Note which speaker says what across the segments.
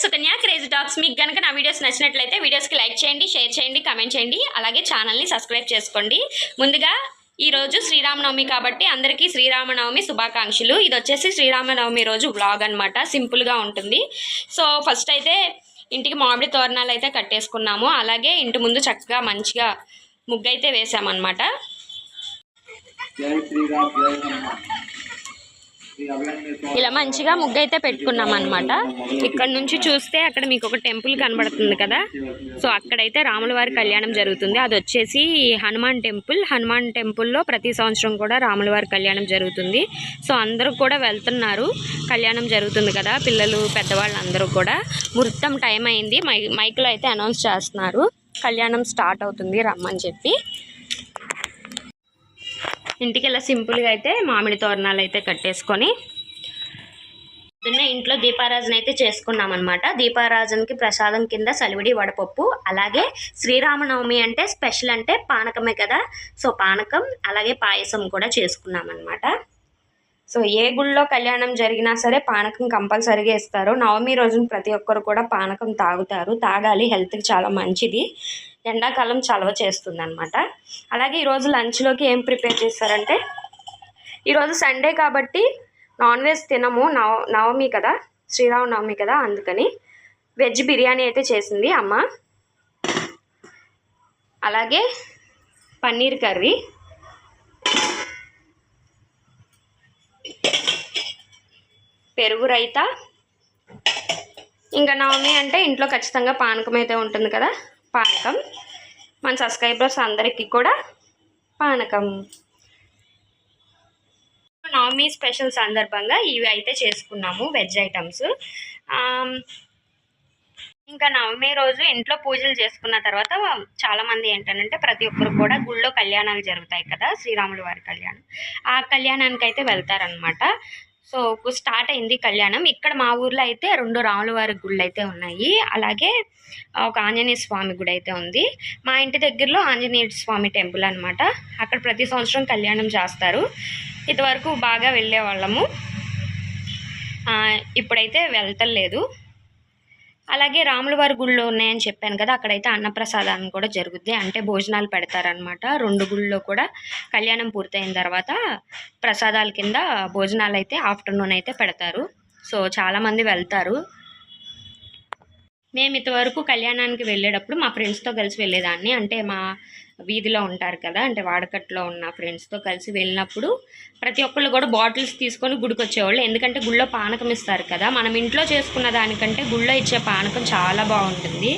Speaker 1: Sukanya crazy talks. మీకు కనుక నా వీడియోస్ నచ్చినట్లయితే వీడియోస్కి లైక్ చేయండి, షేర్ చేయండి, కామెంట్ చేయండి, అలాగే ఛానల్ని సబ్స్క్రైబ్ చేసుకోండి. ముందుగా ఈరోజు శ్రీరామనవమి కాబట్టి అందరికీ శ్రీరామనవమి శుభాకాంక్షలు. ఇది వచ్చేసి శ్రీరామనవమి రోజు వ్లాగ్ అనమాట. సింపుల్గా ఉంటుంది. సో ఫస్ట్ అయితే ఇంటికి మామిడి తోరణాలు అయితే కట్టేసుకున్నాము. అలాగే ఇంటి ముందు చక్కగా మంచిగా ముగ్గు అయితే వేసామన్నమాట. ఇలా మంచిగా ముగ్గు అయితే పెట్టుకున్నాం అనమాట. ఇక్కడ నుంచి చూస్తే అక్కడ మీకు ఒక టెంపుల్ కనబడుతుంది కదా, సో అక్కడైతే రాముల వారి కళ్యాణం జరుగుతుంది. అది వచ్చేసి హనుమాన్ టెంపుల్. హనుమాన్ టెంపుల్లో ప్రతి సంవత్సరం కూడా రాముల వారి కళ్యాణం జరుగుతుంది. సో అందరూ కూడా వెళ్తున్నారు. కళ్యాణం జరుగుతుంది కదా, పిల్లలు పెద్దవాళ్ళు అందరూ కూడా. ముహూర్తం టైం అయింది. మైక్లో అయితే అనౌన్స్ చేస్తున్నారు కళ్యాణం స్టార్ట్ అవుతుంది రమ్మని చెప్పి. ఇంటికి ఇలా సింపుల్గా అయితే మామిడి తోరణాలు అయితే కట్టేసుకొని పొద్దున్నే ఇంట్లో దీపారాజన అయితే చేసుకున్నాం అనమాట. దీపారాజనకి ప్రసాదం కింద సలివిడి వడపప్పు, అలాగే శ్రీరామనవమి అంటే స్పెషల్ అంటే పానకమే కదా, సో పానకం అలాగే పాయసం కూడా చేసుకున్నాం అనమాట. సో ఏ గుళ్ళో కళ్యాణం జరిగినా సరే పానకం కంపల్సరీగా ఇస్తారు. నవమి రోజున ప్రతి ఒక్కరు కూడా పానకం తాగుతారు. తాగాలి, హెల్త్కి చాలా మంచిది. ఎండాకాలం చలవ చేస్తుంది అనమాట. అలాగే ఈరోజు లంచ్లోకి ఏం ప్రిపేర్ చేస్తారంటే, ఈరోజు సండే కాబట్టి నాన్ వెజ్ తినము. నవమి కదా, శ్రీరామనవమి కదా, అందుకని వెజ్ బిర్యానీ అయితే చేసింది అమ్మ. అలాగే పన్నీర్ కర్రీ, పెరుగు రైతా. ఇంకా నవమి అంటే ఇంట్లో ఖచ్చితంగా పానకం అయితే ఉంటుంది కదా, పానకం. మన సబ్స్క్రైబర్స్ అందరికీ కూడా పానకం. నవమి స్పెషల్ సందర్భంగా ఇవి అయితే చేసుకున్నాము వెజ్ ఐటమ్స్. ఇంకా నవమి రోజు ఇంట్లో పూజలు చేసుకున్న తర్వాత చాలామంది ఏంటంటే ప్రతి ఒక్కరు కూడా గుళ్ళో కళ్యాణాలు జరుగుతాయి కదా, శ్రీరాముల వారి కళ్యాణం, ఆ కళ్యాణానికి అయితే వెళ్తారనమాట. సో స్టార్ట్ అయింది కళ్యాణం. ఇక్కడ మా ఊర్లో అయితే 2 రాముల వారి గుళ్ళు అయితే ఉన్నాయి. అలాగే ఒక ఆంజనేయ స్వామి గుడి అయితే ఉంది. మా ఇంటి దగ్గరలో ఆంజనేయ స్వామి టెంపుల్ అనమాట. అక్కడ ప్రతి సంవత్సరం కళ్యాణం చేస్తారు. ఇంతవరకు బాగా వెళ్ళేవాళ్ళము, ఇప్పుడైతే వెళ్తలేదు. అలాగే రాముల వారి గుళ్ళు ఉన్నాయని చెప్పాను కదా, అక్కడైతే అన్నప్రసాదాన్ని కూడా జరుగుద్ది. అంటే భోజనాలు పెడతారనమాట. 2 గుళ్ళలో కూడా కళ్యాణం పూర్తయిన తర్వాత ప్రసాదాల కింద భోజనాలు అయితే ఆఫ్టర్నూన్ అయితే పెడతారు. సో చాలామంది వెళ్తారు. మేము ఇంతవరకు కళ్యాణానికి వెళ్ళేటప్పుడు మా ఫ్రెండ్స్తో కలిసి వెళ్ళేదాన్ని. అంటే మా వీధిలో ఉంటారు కదా, అంటే వాడకట్లో ఉన్న ఫ్రెండ్స్తో కలిసి వెళ్ళినప్పుడు ప్రతి ఒక్కళ్ళు కూడా బాటిల్స్ తీసుకొని గుడికి వచ్చేవాళ్ళు. ఎందుకంటే గుళ్ళో పానకం ఇస్తారు కదా, మనం ఇంట్లో చేసుకున్న దానికంటే గుళ్ళో ఇచ్చే పానకం చాలా బాగుంటుంది.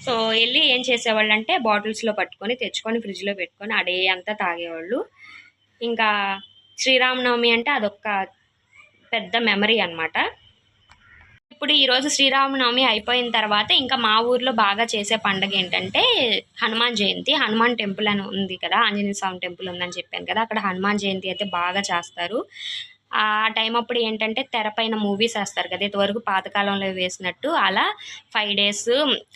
Speaker 1: సో వెళ్ళి ఏం చేసేవాళ్ళు అంటే బాటిల్స్లో పట్టుకొని తెచ్చుకొని ఫ్రిడ్జ్లో పెట్టుకొని ఆ డే అంతా తాగేవాళ్ళు. ఇంకా శ్రీరామనవమి అంటే అదొక పెద్ద మెమరీ అనమాట. ఇప్పుడు ఈరోజు శ్రీరామనవమి అయిపోయిన తర్వాత ఇంకా మా ఊర్లో బాగా చేసే పండుగ ఏంటంటే హనుమాన్ జయంతి. హనుమాన్ టెంపుల్ అని ఉంది కదా, ఆంజనేయ స్వామి టెంపుల్ ఉందని చెప్పాను కదా, అక్కడ హనుమాన్ జయంతి అయితే బాగా చేస్తారు. ఆ టైం అప్పుడు ఏంటంటే తెరపైన మూవీస్ వేస్తారు కదా, ఇంతవరకు పాతకాలంలో వేసినట్టు అలా 5 days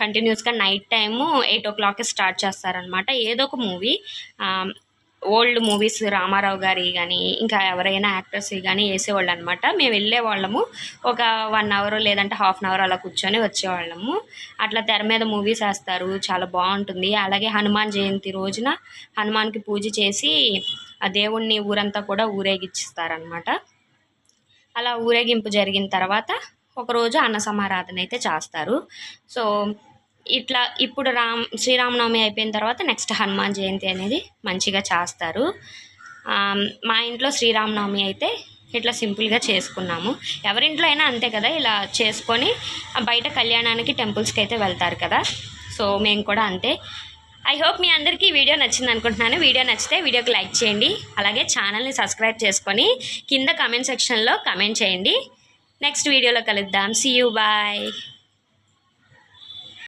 Speaker 1: కంటిన్యూస్గా నైట్ టైము 8 o'clock స్టార్ట్ చేస్తారనమాట. ఏదో ఒక మూవీ, ఓల్డ్ మూవీస్ రామారావు గారి కానీ ఇంకా ఎవరైనా యాక్టర్స్ కానీ వేసేవాళ్ళు అనమాట. మేము వెళ్ళేవాళ్ళము. ఒక 1 hour లేదంటే ½ hour అలా కూర్చొని వచ్చేవాళ్ళము. అట్లా తెర మీద మూవీస్ వేస్తారు, చాలా బాగుంటుంది. అలాగే హనుమాన్ జయంతి రోజున హనుమాన్కి పూజ చేసి ఆ దేవుణ్ణి ఊరంతా కూడా ఊరేగిస్తారనమాట. అలా ఊరేగింపు జరిగిన తర్వాత ఒకరోజు అన్న సమారాధన అయితే చేస్తారు. సో ఇట్లా ఇప్పుడు శ్రీరామనవమి అయిపోయిన తర్వాత నెక్స్ట్ హనుమాన్ జయంతి అనేది మంచిగా చేస్తారు. మా ఇంట్లో శ్రీరామనవమి అయితే ఇట్లా సింపుల్గా చేసుకున్నాము. ఎవరింట్లో అయినా అంతే కదా, ఇలా చేసుకొని బయట కళ్యాణానికి టెంపుల్స్కి అయితే వెళ్తారు కదా, సో మేము కూడా అంతే. ఐ హోప్ మీ అందరికీ వీడియో నచ్చింది అనుకుంటున్నాను. వీడియో నచ్చితే వీడియోకి లైక్ చేయండి, అలాగే ఛానల్ని సబ్స్క్రైబ్ చేసుకొని కింద కామెంట్ సెక్షన్లో కామెంట్ చేయండి. నెక్స్ట్ వీడియోలో కలుద్దాం. See you, bye.